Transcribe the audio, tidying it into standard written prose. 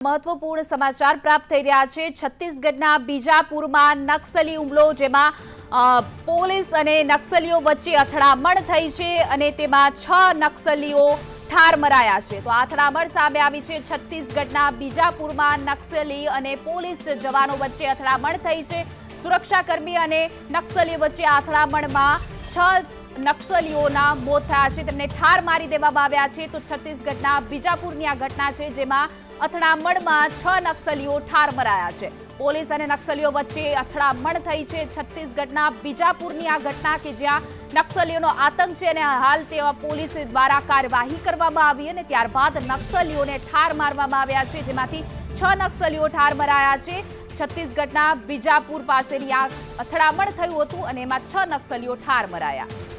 મહત્વપૂર્ણ સમાચાર પ્રાપ્ત થઈ રહ્યા છે। છત્તીસગઢના બીજાપુરમાં નક્સલી હુમલો, જેમાં પોલીસ અને નક્સલીઓ વચ્ચે અથડામણ થઈ છે અને તેમાં 6 નક્સલીઓ ઠાર મરાયા છે। તો આ અથડામણ સામે આવી છે। છત્તીસગઢના બીજાપુરમાં નક્સલી અને પોલીસ જવાનો વચ્ચે અથડામણ થઈ છે। સુરક્ષાકર્મી અને નક્સલીઓ વચ્ચે અથડામણમાં 6 નક્સલીઓના મોત થયા છે, તેમને ઠાર મારી દેવામાં આવ્યા છે। તો છત્તીસગઢના બીજાપુરની આ ઘટના છે, જેમાં અથડામણમાં 6 નક્સલીઓ ઠાર મરાયા છે। પોલીસ અને નક્સલીઓ વચ્ચે અથડામણ થઈ છે। છત્તીસગઢના બીજાપુરની આ ઘટના કે જ્યાં નક્સલીઓનો આતંક છે અને હાલ તેવા પોલીસ દ્વારા કાર્યવાહી કરવામાં આવી અને ત્યારબાદ નક્સલીઓને ઠાર મારવામાં આવ્યા છે, જેમાંથી 6 નક્સલીઓ ઠાર મરાયા છે। છત્તીસગઢના બીજાપુર પાસેની આ અથડામણ થયું હતું અને એમાં 6 નક્સલીઓ ઠાર મરાયા।